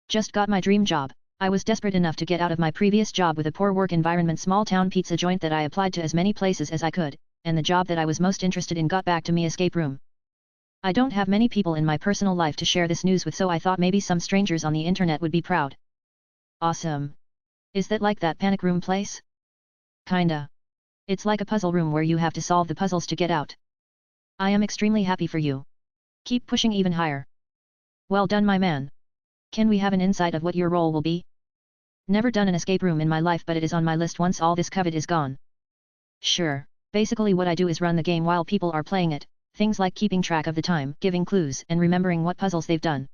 Just got my dream job. I was desperate enough to get out of my previous job with a poor work environment small town pizza joint that I applied to as many places as I could, and the job that I was most interested in got back to me escape room. I don't have many people in my personal life to share this news with, so I thought maybe some strangers on the internet would be proud. Awesome. Is that like that panic room place? Kinda. It's like a puzzle room where you have to solve the puzzles to get out. I am extremely happy for you. Keep pushing even higher. Well done, my man. Can we have an insight of what your role will be? Never done an escape room in my life, but it is on my list once all this COVID is gone. Sure. Basically what I do is run the game while people are playing it, things like keeping track of the time, giving clues, and remembering what puzzles they've done.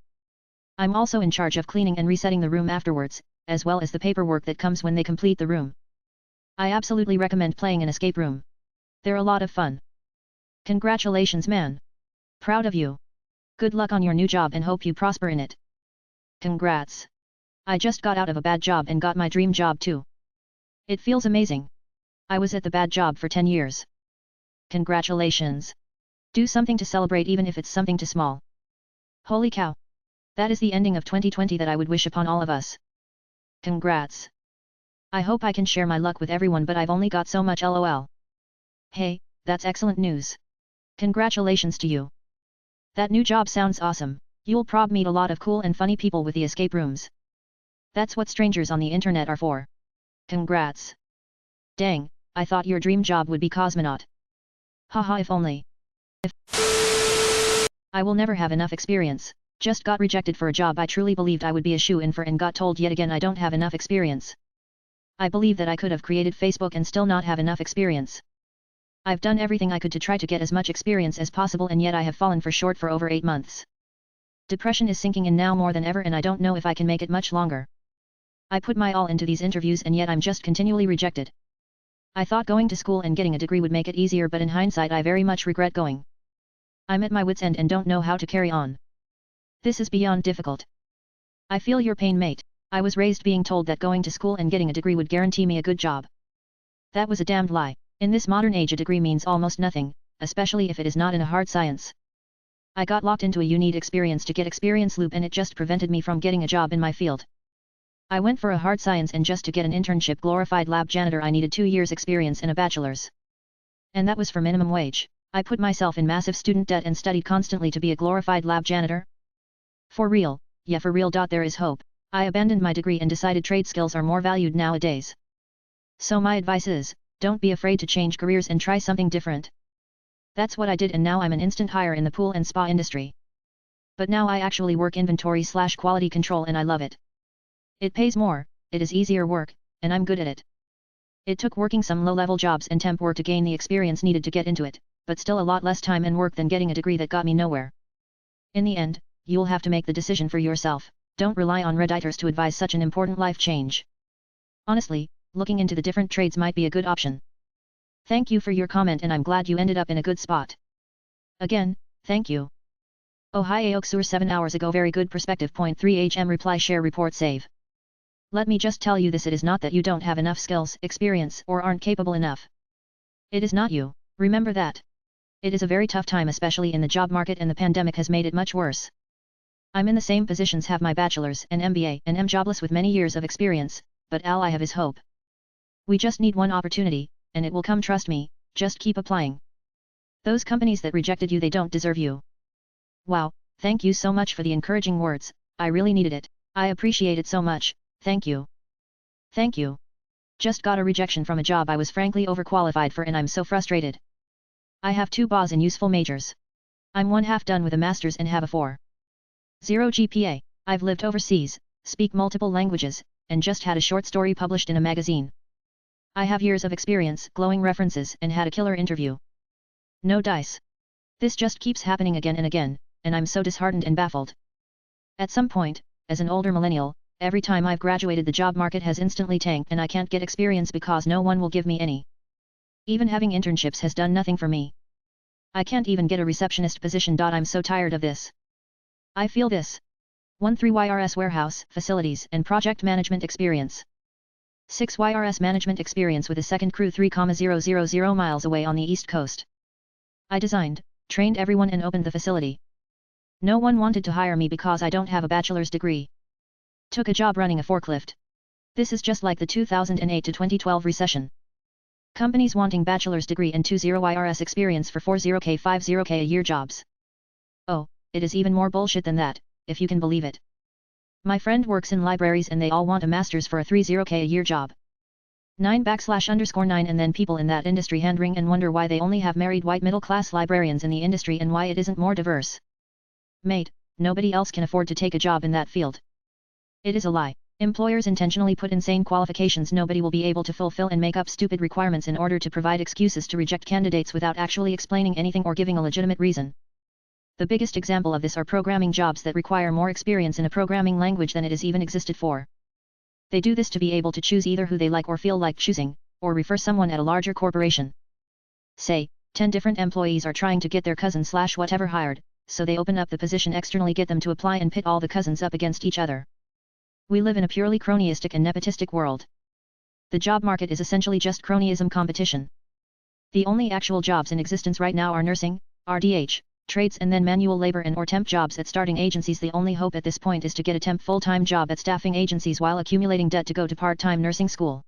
I'm also in charge of cleaning and resetting the room afterwards, as well as the paperwork that comes when they complete the room. I absolutely recommend playing an escape room. They're a lot of fun. Congratulations, man. Proud of you. Good luck on your new job and hope you prosper in it. Congrats. I just got out of a bad job and got my dream job too. It feels amazing. I was at the bad job for 10 years. Congratulations. Do something to celebrate, even if it's something too small. Holy cow. That is the ending of 2020 that I would wish upon all of us. Congrats. I hope I can share my luck with everyone, but I've only got so much LOL. Hey, that's excellent news. Congratulations to you. That new job sounds awesome. You'll prob meet a lot of cool and funny people with the escape rooms. That's what strangers on the internet are for. Congrats. Dang, I thought your dream job would be cosmonaut. Haha, if only. I will never have enough experience. Just got rejected for a job I truly believed I would be a shoo-in for and got told yet again I don't have enough experience. I believe that I could have created Facebook and still not have enough experience. I've done everything I could to try to get as much experience as possible, and yet I have fallen for short for over 8 months. Depression is sinking in now more than ever, and I don't know if I can make it much longer. I put my all into these interviews and yet I'm just continually rejected. I thought going to school and getting a degree would make it easier, but in hindsight I very much regret going. I'm at my wit's end and don't know how to carry on. This is beyond difficult. I feel your pain, mate. I was raised being told that going to school and getting a degree would guarantee me a good job. That was a damned lie. In this modern age a degree means almost nothing, especially if it is not in a hard science. I got locked into a you need experience to get experience loop, and it just prevented me from getting a job in my field. I went for a hard science, and just to get an internship glorified lab janitor I needed 2 years experience and a bachelor's. And that was for minimum wage. I put myself in massive student debt and studied constantly to be a glorified lab janitor. For real, yeah, for real. There is hope. I abandoned my degree and decided trade skills are more valued nowadays. So my advice is, don't be afraid to change careers and try something different. That's what I did, and now I'm an instant hire in the pool and spa industry. But now I actually work inventory/quality control and I love it. It pays more, it is easier work, and I'm good at it. It took working some low-level jobs and temp work to gain the experience needed to get into it, but still a lot less time and work than getting a degree that got me nowhere. In the end, you'll have to make the decision for yourself. Don't rely on Redditors to advise such an important life change. Honestly, looking into the different trades might be a good option. Thank you for your comment, and I'm glad you ended up in a good spot. Again, thank you. Oh hi Aoksur 7 hours ago, very good perspective. Point 3 HM reply share report save. Let me just tell you this, it is not that you don't have enough skills, experience, or aren't capable enough. It is not you, remember that. It is a very tough time, especially in the job market, and the pandemic has made it much worse. I'm in the same positions, have my bachelor's and MBA and am jobless with many years of experience, but all I have is hope. We just need one opportunity, and it will come, trust me, just keep applying. Those companies that rejected you, they don't deserve you. Wow, thank you so much for the encouraging words, I really needed it. I appreciate it so much, thank you. Thank you. Just got a rejection from a job I was frankly overqualified for, and I'm so frustrated. I have 2 BAs in useful majors. I'm 1/2 done with a master's and have a 4.0 GPA. I've lived overseas, speak multiple languages, and just had a short story published in a magazine. I have years of experience, glowing references, and had a killer interview. No dice. This just keeps happening again and again, and I'm so disheartened and baffled. At some point, as an older millennial, every time I've graduated the job market has instantly tanked and I can't get experience because no one will give me any. Even having internships has done nothing for me. I can't even get a receptionist position. I'm so tired of this. I feel this. 1-3 YRS warehouse, facilities and project management experience. 6 YRS management experience with a second crew 3,000 miles away on the East Coast. I designed, trained everyone and opened the facility. No one wanted to hire me because I don't have a bachelor's degree. Took a job running a forklift. This is just like the 2008 to 2012 recession. Companies wanting bachelor's degree and 20 YRS experience for 40k 50k a year jobs. Oh, it is even more bullshit than that, if you can believe it. My friend works in libraries and they all want a master's for a 30k a year job. 9 and then people in that industry hand-wring and wonder why they only have married white middle-class librarians in the industry and why it isn't more diverse. Mate, nobody else can afford to take a job in that field. It is a lie. Employers intentionally put insane qualifications nobody will be able to fulfill and make up stupid requirements in order to provide excuses to reject candidates without actually explaining anything or giving a legitimate reason. The biggest example of this are programming jobs that require more experience in a programming language than it is even existed for. They do this to be able to choose either who they like or feel like choosing, or refer someone at a larger corporation. Say, 10 different employees are trying to get their cousin/whatever hired, so they open up the position externally, get them to apply and pit all the cousins up against each other. We live in a purely cronyistic and nepotistic world. The job market is essentially just cronyism competition. The only actual jobs in existence right now are nursing, RDH, trades and then manual labor and or temp jobs at starting agencies. The only hope at this point is to get a temp full-time job at staffing agencies while accumulating debt to go to part-time nursing school.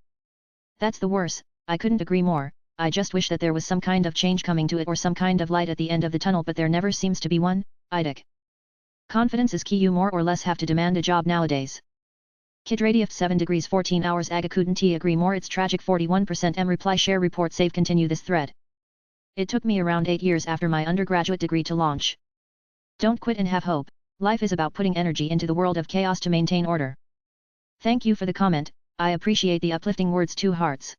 That's the worst. I couldn't agree more. I just wish that there was some kind of change coming to it or some kind of light at the end of the tunnel, but there never seems to be one. IDIC. Confidence is key. You more or less have to demand a job nowadays. Kid Radief 7 degrees 14 hours Aga couldn't agree more. It's tragic. 41% reply share report save. Continue this thread. It took me around 8 years after my undergraduate degree to launch. Don't quit and have hope. Life is about putting energy into the world of chaos to maintain order. Thank you for the comment. I appreciate the uplifting words. 2 hearts.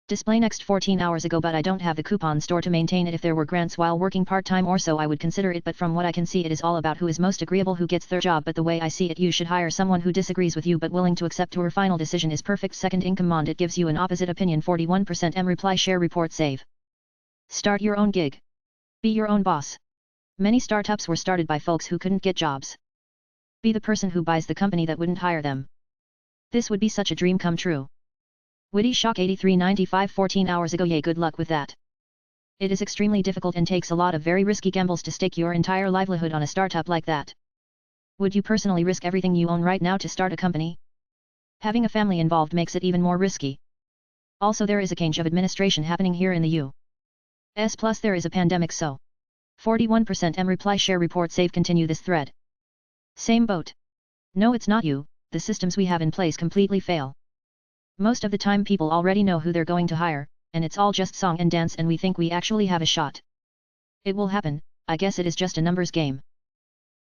Display next 14 hours ago, but I don't have the coupon store to maintain it. If there were grants while working part-time or so I would consider it, but from what I can see it is all about who is most agreeable, who gets their job. But the way I see it, you should hire someone who disagrees with you but willing to accept your final decision is perfect. Second in command, it gives you an opposite opinion. 41% reply share report save. Start your own gig. Be your own boss. Many startups were started by folks who couldn't get jobs. Be the person who buys the company that wouldn't hire them. This would be such a dream come true. Witty Shock 8395 14 hours ago. Yay, good luck with that. It is extremely difficult and takes a lot of very risky gambles to stake your entire livelihood on a startup like that. Would you personally risk everything you own right now to start a company? Having a family involved makes it even more risky. Also, there is a change of administration happening here in the U.S. plus there is a pandemic, so 41% reply share report save. Continue this thread. Same boat. No, it's not you. The systems we have in place completely fail. Most of the time people already know who they're going to hire, and it's all just song and dance, and we think we actually have a shot. It will happen. I guess it is just a numbers game.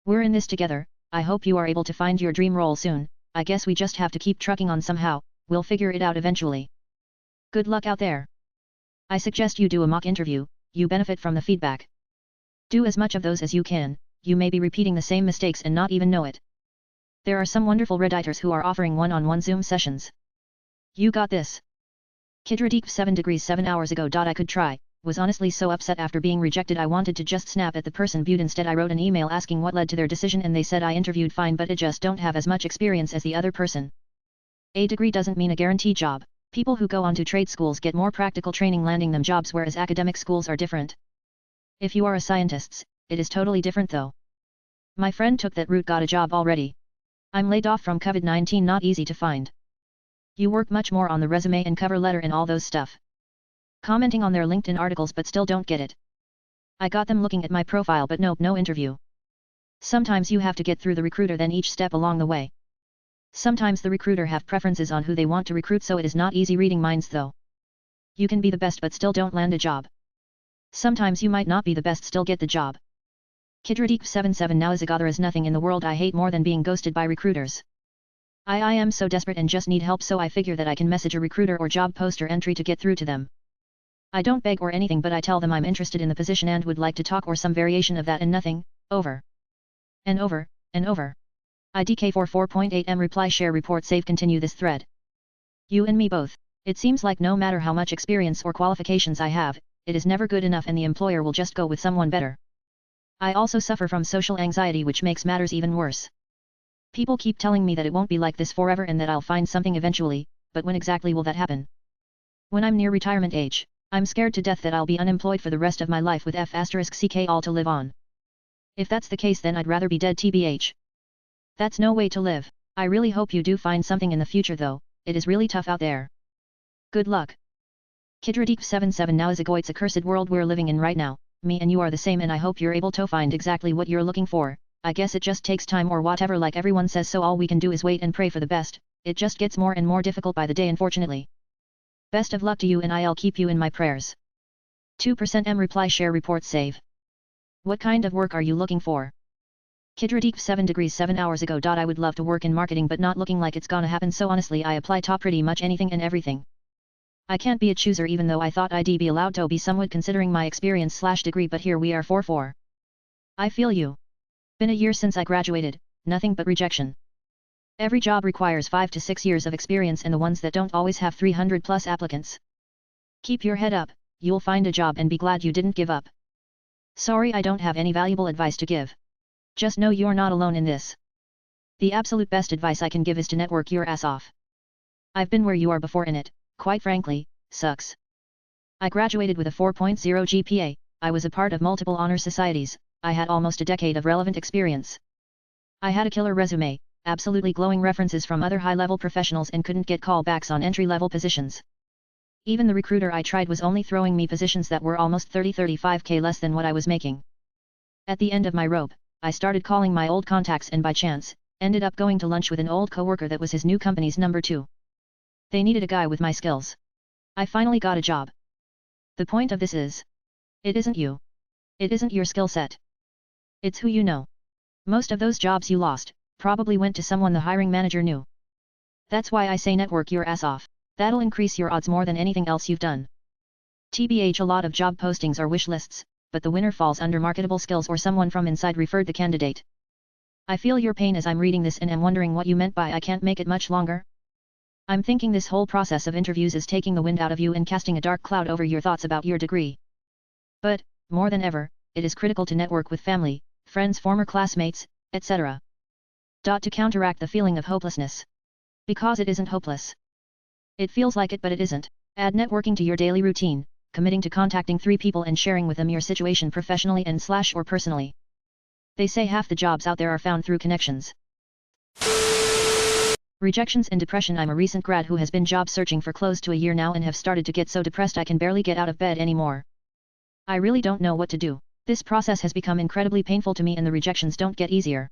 We're in this together. I hope you are able to find your dream role soon. I guess we just have to keep trucking on somehow. We'll figure it out eventually. Good luck out there. I suggest you do a mock interview. You benefit from the feedback. Do as much of those as you can. You may be repeating the same mistakes and not even know it. There are some wonderful Redditors who are offering one-on-one Zoom sessions. You got this. Kidradeep 7 degrees 7 hours ago. I could try. Was honestly so upset after being rejected I wanted to just snap at the person viewed. Instead I wrote an email asking what led to their decision, and they said I interviewed fine but I just don't have as much experience as the other person. A degree doesn't mean a guaranteed job. People who go on to trade schools get more practical training landing them jobs, whereas academic schools are different. If you are a scientist, it is totally different though. My friend took that route, got a job already. I'm laid off from COVID-19, not easy to find. You work much more on the resume and cover letter and all those stuff. Commenting on their LinkedIn articles but still don't get it. I got them looking at my profile but nope, no interview. Sometimes you have to get through the recruiter then each step along the way. Sometimes the recruiter have preferences on who they want to recruit, so it is not easy reading minds though. You can be the best but still don't land a job. Sometimes you might not be the best, still get the job. Kidradeep 77 now is a there is nothing in the world I hate more than being ghosted by recruiters. I am so desperate and just need help, so I figure that I can message a recruiter or job poster entry to get through to them. I don't beg or anything, but I tell them I'm interested in the position and would like to talk or some variation of that, and nothing, over. And over, and over. IDK for 4.8 reply share report save. Continue this thread. You and me both. It seems like no matter how much experience or qualifications I have, it is never good enough and the employer will just go with someone better. I also suffer from social anxiety, which makes matters even worse. People keep telling me that it won't be like this forever and that I'll find something eventually, but when exactly will that happen? When I'm near retirement age, I'm scared to death that I'll be unemployed for the rest of my life with F***ck all to live on. If that's the case, then I'd rather be dead tbh. That's no way to live. I really hope you do find something in the future though, it is really tough out there. Good luck. Kidradeep77 Now is a accursed world we're living in right now, me and you are the same and I hope you're able to find exactly what you're looking for. I guess it just takes time or whatever like everyone says, so all we can do is wait and pray for the best. It just gets more and more difficult by the day unfortunately. Best of luck to you and I'll keep you in my prayers. 2% M reply share report save. What kind of work are you looking for? Kidradeep 7 degrees 7 hours ago. I would love to work in marketing but not looking like it's gonna happen, so honestly I apply to pretty much anything and everything. I can't be a chooser even though I thought I'd be allowed to be somewhat considering my experience / degree, but here we are 4-4. I feel you. Been a year since I graduated, nothing but rejection. Every job requires 5 to 6 years of experience and the ones that don't always have 300 plus applicants. Keep your head up, you'll find a job and be glad you didn't give up. Sorry I don't have any valuable advice to give. Just know you're not alone in this. The absolute best advice I can give is to network your ass off. I've been where you are before and it, quite frankly, sucks. I graduated with a 4.0 GPA, I was a part of multiple honor societies, I had almost a decade of relevant experience. I had a killer resume, absolutely glowing references from other high-level professionals and couldn't get callbacks on entry-level positions. Even the recruiter I tried was only throwing me positions that were almost 35k less than what I was making. At the end of my rope, I started calling my old contacts and by chance, ended up going to lunch with an old coworker that was his new company's number 2. They needed a guy with my skills. I finally got a job. The point of this is, it isn't you. It isn't your skill set. It's who you know. Most of those jobs you lost, probably went to someone the hiring manager knew. That's why I say network your ass off, that'll increase your odds more than anything else you've done. TBH, a lot of job postings are wish lists, but the winner falls under marketable skills or someone from inside referred the candidate. I feel your pain as I'm reading this and am wondering what you meant by I can't make it much longer. I'm thinking this whole process of interviews is taking the wind out of you and casting a dark cloud over your thoughts about your degree. But, more than ever, it is critical to network with family, friends, former classmates, etc. To counteract the feeling of hopelessness. Because it isn't hopeless. It feels like it but it isn't. Add networking to your daily routine, committing to contacting 3 people and sharing with them your situation professionally and / or personally. They say half the jobs out there are found through connections. Rejections and depression. I'm a recent grad who has been job searching for close to a year now and have started to get so depressed I can barely get out of bed anymore. I really don't know what to do. This process has become incredibly painful to me and the rejections don't get easier.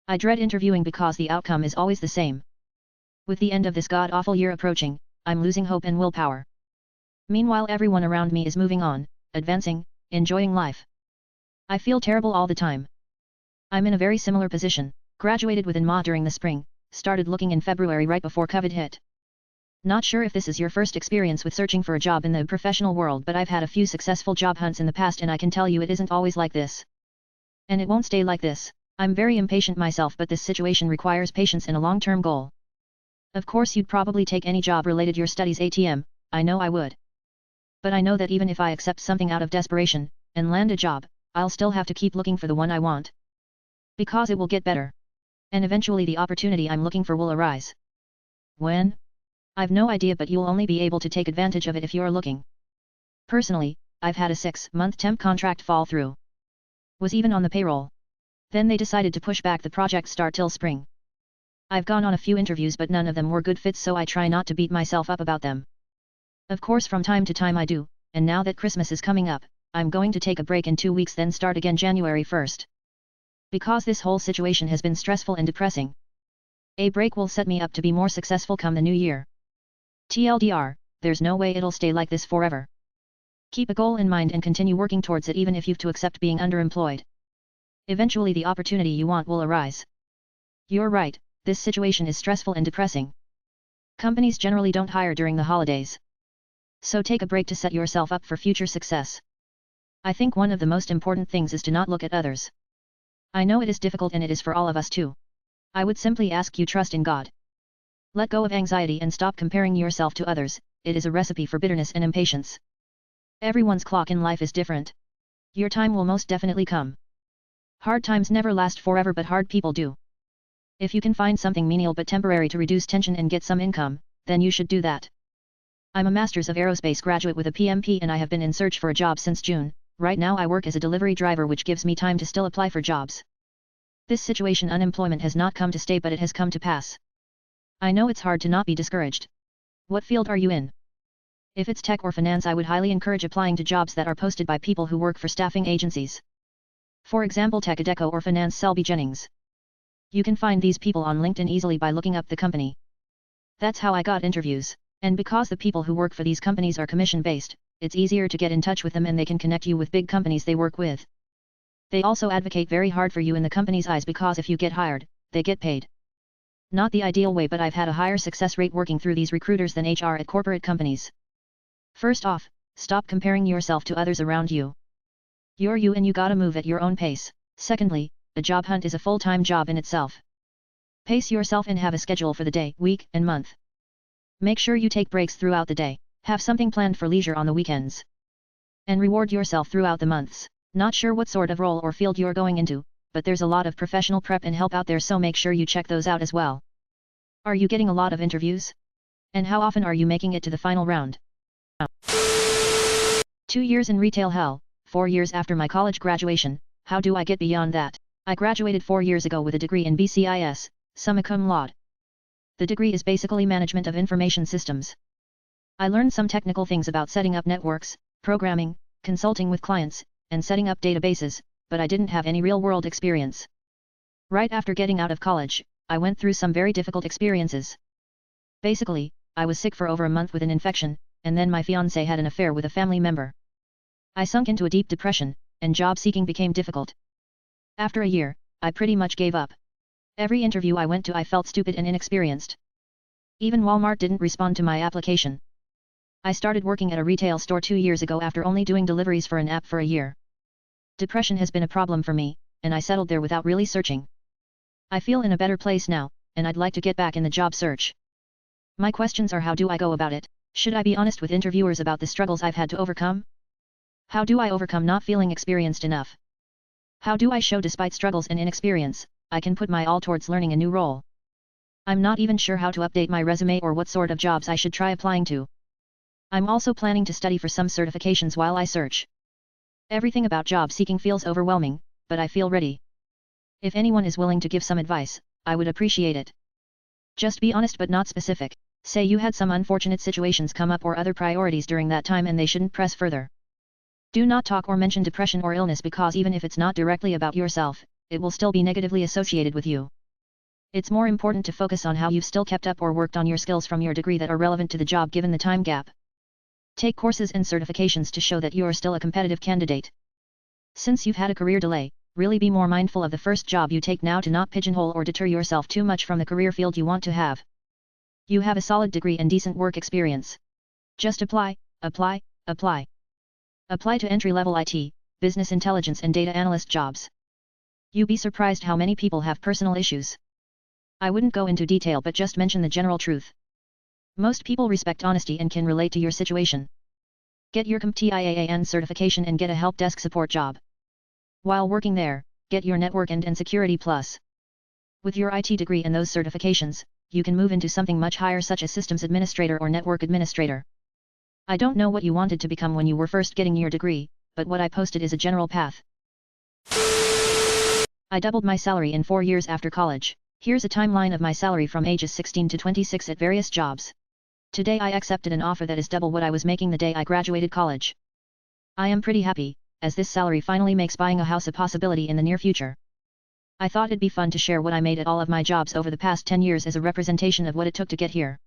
I dread interviewing because the outcome is always the same. With the end of this god-awful year approaching, I'm losing hope and willpower. Meanwhile everyone around me is moving on, advancing, enjoying life. I feel terrible all the time. I'm in a very similar position, graduated with MA during the spring, started looking in February right before COVID hit. Not sure if this is your first experience with searching for a job in the professional world, but I've had a few successful job hunts in the past and I can tell you it isn't always like this. And it won't stay like this. I'm very impatient myself, but this situation requires patience and a long-term goal. Of course you'd probably take any job related your studies ATM, I know I would. But I know that even if I accept something out of desperation, and land a job, I'll still have to keep looking for the one I want. Because it will get better. And eventually the opportunity I'm looking for will arise. When? I've no idea, but you'll only be able to take advantage of it if you're looking. Personally, I've had a 6-month temp contract fall through. Was even on the payroll. Then they decided to push back the project start till spring. I've gone on a few interviews but none of them were good fits, so I try not to beat myself up about them. Of course from time to time I do, and now that Christmas is coming up, I'm going to take a break in 2 weeks then start again January 1st. Because this whole situation has been stressful and depressing. A break will set me up to be more successful come the new year. TLDR, there's no way it'll stay like this forever. Keep a goal in mind and continue working towards it even if you've to accept being underemployed. Eventually the opportunity you want will arise. You're right, this situation is stressful and depressing. Companies generally don't hire during the holidays. So take a break to set yourself up for future success. I think one of the most important things is to not look at others. I know it is difficult and it is for all of us too. I would simply ask you trust in God. Let go of anxiety and stop comparing yourself to others, it is a recipe for bitterness and impatience. Everyone's clock in life is different. Your time will most definitely come. Hard times never last forever but hard people do. If you can find something menial but temporary to reduce tension and get some income, then you should do that. I'm a Masters of Aerospace graduate with a PMP and I have been in search for a job since June. Right now I work as a delivery driver which gives me time to still apply for jobs. This situation unemployment has not come to stay but it has come to pass. I know it's hard to not be discouraged. What field are you in? If it's tech or finance, I would highly encourage applying to jobs that are posted by people who work for staffing agencies. For example, Tech Adecco or Finance Selby Jennings. You can find these people on LinkedIn easily by looking up the company. That's how I got interviews, and because the people who work for these companies are commission-based, it's easier to get in touch with them and they can connect you with big companies they work with. They also advocate very hard for you in the company's eyes because if you get hired, they get paid. Not the ideal way, but I've had a higher success rate working through these recruiters than HR at corporate companies. First off, stop comparing yourself to others around you. You're you and you gotta move at your own pace. Secondly, a job hunt is a full-time job in itself. Pace yourself and have a schedule for the day, week, and month. Make sure you take breaks throughout the day, have something planned for leisure on the weekends. And reward yourself throughout the months. Not sure what sort of role or field you're going into, but there's a lot of professional prep and help out there, so make sure you check those out as well. Are you getting a lot of interviews? And how often are you making it to the final round? 2 years in retail hell, 4 years after my college graduation, how do I get beyond that? I graduated 4 years ago with a degree in BCIS, summa cum laude. The degree is basically management of information systems. I learned some technical things about setting up networks, programming, consulting with clients, and setting up databases, but I didn't have any real-world experience. Right after getting out of college, I went through some very difficult experiences. Basically, I was sick for over a month with an infection, and then my fiancé had an affair with a family member. I sunk into a deep depression, and job seeking became difficult. After a year, I pretty much gave up. Every interview I went to I felt stupid and inexperienced. Even Walmart didn't respond to my application. I started working at a retail store 2 years ago after only doing deliveries for an app for a year. Depression has been a problem for me, and I settled there without really searching. I feel in a better place now, and I'd like to get back in the job search. My questions are: how do I go about it? Should I be honest with interviewers about the struggles I've had to overcome? How do I overcome not feeling experienced enough? How do I show despite struggles and inexperience, I can put my all towards learning a new role? I'm not even sure how to update my resume or what sort of jobs I should try applying to. I'm also planning to study for some certifications while I search. Everything about job seeking feels overwhelming, but I feel ready. If anyone is willing to give some advice, I would appreciate it. Just be honest but not specific. Say you had some unfortunate situations come up or other priorities during that time and they shouldn't press further. Do not talk or mention depression or illness, because even if it's not directly about yourself, it will still be negatively associated with you. It's more important to focus on how you've still kept up or worked on your skills from your degree that are relevant to the job given the time gap. Take courses and certifications to show that you are still a competitive candidate. Since you've had a career delay, really be more mindful of the first job you take now to not pigeonhole or deter yourself too much from the career field you want to have. You have a solid degree and decent work experience. Just apply, apply, apply. Apply to entry-level IT, business intelligence and data analyst jobs. You'd be surprised how many people have personal issues. I wouldn't go into detail but just mention the general truth. Most people respect honesty and can relate to your situation. Get your CompTIAAN certification and get a help desk support job. While working there, get your network and security plus. With your IT degree and those certifications, you can move into something much higher such as systems administrator or network administrator. I don't know what you wanted to become when you were first getting your degree, but what I posted is a general path. I doubled my salary in 4 years after college. Here's a timeline of my salary from ages 16 to 26 at various jobs. Today I accepted an offer that is double what I was making the day I graduated college. I am pretty happy, as this salary finally makes buying a house a possibility in the near future. I thought it'd be fun to share what I made at all of my jobs over the past 10 years as a representation of what it took to get here.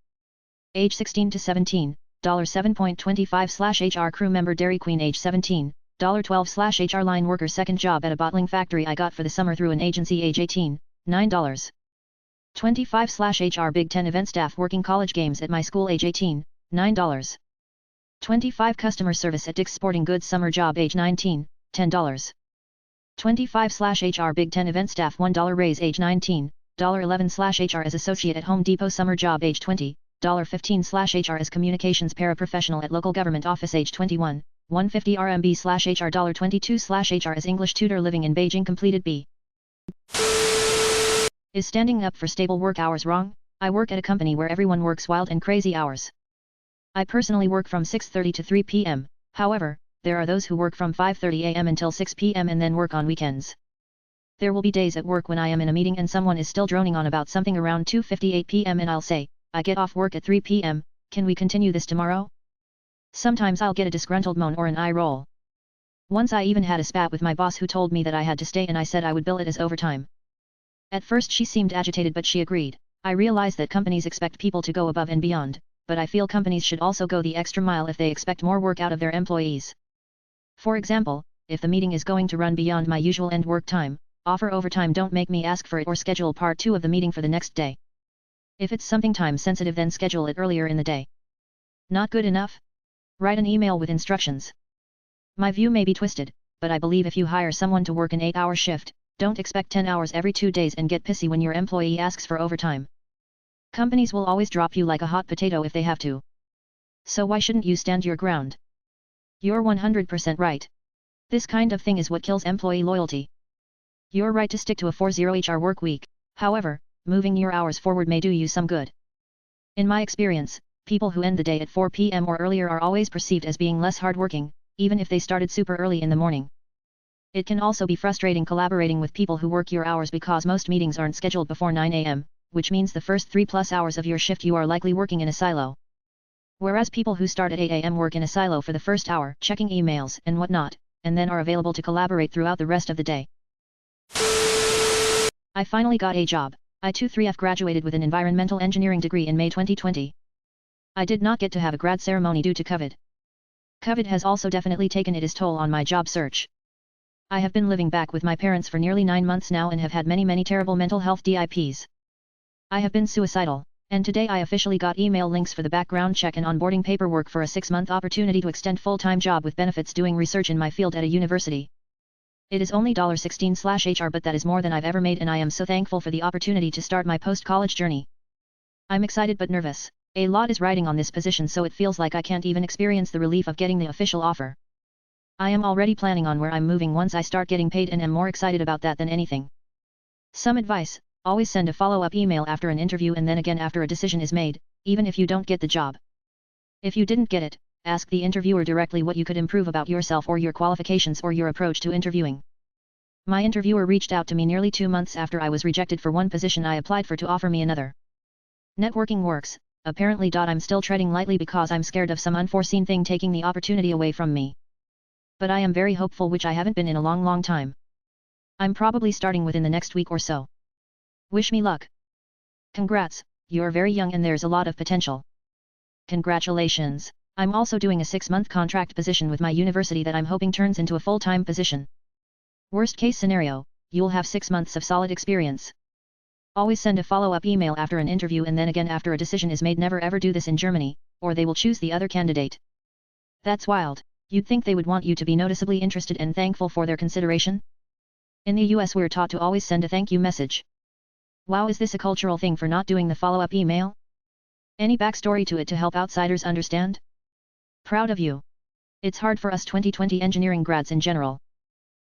Age 16 to 17, $7.25/HR crew member Dairy Queen. Age 17, $12/HR line worker. Second job at a bottling factory I got for the summer through an agency. Age 18, $9.25/HR Big Ten event staff working college games at my school. Age 18, $9.25 customer service at Dick's Sporting Goods. Summer job. Age 19, $10.25/HR Big Ten event staff. $1 raise. Age 19, $11/HR as associate at Home Depot. Summer job. Age 20, $15/HR as communications paraprofessional at local government office. Age 21, $150 RMB/HR $22/HR as English tutor living in Beijing. Completed B. Is standing up for stable work hours wrong? I work at a company where everyone works wild and crazy hours. I personally work from 6:30 to 3 p.m, however, there are those who work from 5:30 a.m. until 6 p.m. and then work on weekends. There will be days at work when I am in a meeting and someone is still droning on about something around 2:58 p.m. and I'll say, I get off work at 3 p.m, can we continue this tomorrow? Sometimes I'll get a disgruntled moan or an eye roll. Once I even had a spat with my boss who told me that I had to stay and I said I would bill it as overtime. At first she seemed agitated but she agreed. I realize that companies expect people to go above and beyond, but I feel companies should also go the extra mile if they expect more work out of their employees. For example, if the meeting is going to run beyond my usual end work time, offer overtime, don't make me ask for it or schedule part 2 of the meeting for the next day. If it's something time sensitive then schedule it earlier in the day. Not good enough? Write an email with instructions. My view may be twisted, but I believe if you hire someone to work an 8-hour shift, don't expect 10 hours every 2 days and get pissy when your employee asks for overtime. Companies will always drop you like a hot potato if they have to. So why shouldn't you stand your ground? You're 100% right. This kind of thing is what kills employee loyalty. You're right to stick to a 40-hour work week, however, moving your hours forward may do you some good. In my experience, people who end the day at 4 p.m. or earlier are always perceived as being less hardworking, even if they started super early in the morning. It can also be frustrating collaborating with people who work your hours because most meetings aren't scheduled before 9 a.m., which means the first 3+ hours of your shift you are likely working in a silo. Whereas people who start at 8 a.m. work in a silo for the first hour, checking emails and whatnot, and then are available to collaborate throughout the rest of the day. I finally got a job. I 3F graduated with an environmental engineering degree in May 2020. I did not get to have a grad ceremony due to COVID. COVID has also definitely taken its toll on my job search. I have been living back with my parents for nearly 9 months now and have had many terrible mental health DIPs. I have been suicidal, and today I officially got email links for the background check and onboarding paperwork for a 6-month opportunity to extend full-time job with benefits doing research in my field at a university. It is only $16/HR but that is more than I've ever made and I am so thankful for the opportunity to start my post-college journey. I'm excited but nervous. A lot is riding on this position so it feels like I can't even experience the relief of getting the official offer. I am already planning on where I'm moving once I start getting paid and am more excited about that than anything. Some advice: always send a follow-up email after an interview and then again after a decision is made, even if you don't get the job. If you didn't get it, ask the interviewer directly what you could improve about yourself or your qualifications or your approach to interviewing. My interviewer reached out to me nearly 2 months after I was rejected for one position I applied for to offer me another. Networking works, apparently. I'm still treading lightly because I'm scared of some unforeseen thing taking the opportunity away from me. But I am very hopeful, which I haven't been in a long time. I'm probably starting within the next week or so. Wish me luck. Congrats, you're very young and there's a lot of potential. Congratulations. I'm also doing a 6-month contract position with my university that I'm hoping turns into a full-time position. Worst case scenario, you'll have 6 months of solid experience. Always send a follow-up email after an interview and then again after a decision is made. Never ever do this in Germany, or they will choose the other candidate. That's wild. You'd think they would want you to be noticeably interested and thankful for their consideration? In the US we're taught to always send a thank you message. Wow, is this a cultural thing for not doing the follow-up email? Any backstory to it to help outsiders understand? Proud of you. It's hard for us 2020 engineering grads in general.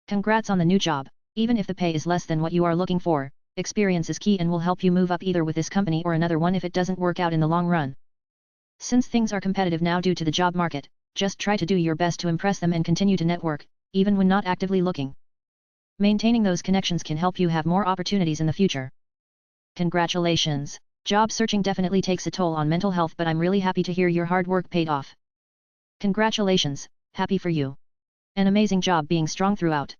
Congrats on the new job. Even if the pay is less than what you are looking for, experience is key and will help you move up either with this company or another one if it doesn't work out in the long run. Since things are competitive now due to the job market, just try to do your best to impress them and continue to network, even when not actively looking. Maintaining those connections can help you have more opportunities in the future. Congratulations. Job searching definitely takes a toll on mental health, but I'm really happy to hear your hard work paid off. Congratulations, happy for you. An amazing job being strong throughout.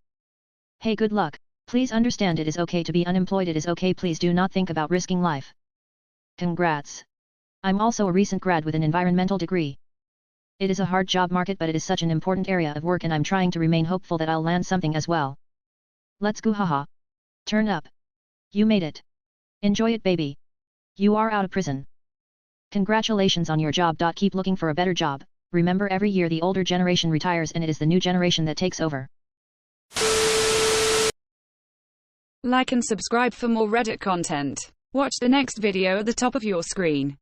Hey, good luck. Please understand it is okay to be unemployed, it is okay, please do not think about risking life. Congrats. I'm also a recent grad with an environmental degree. It is a hard job market but it is such an important area of work and I'm trying to remain hopeful that I'll land something as well. Let's go, haha. Turn up. You made it. Enjoy it, baby. You are out of prison. Congratulations on your job. Keep looking for a better job. Remember, every year the older generation retires and it is the new generation that takes over. Like and subscribe for more Reddit content. Watch the next video at the top of your screen.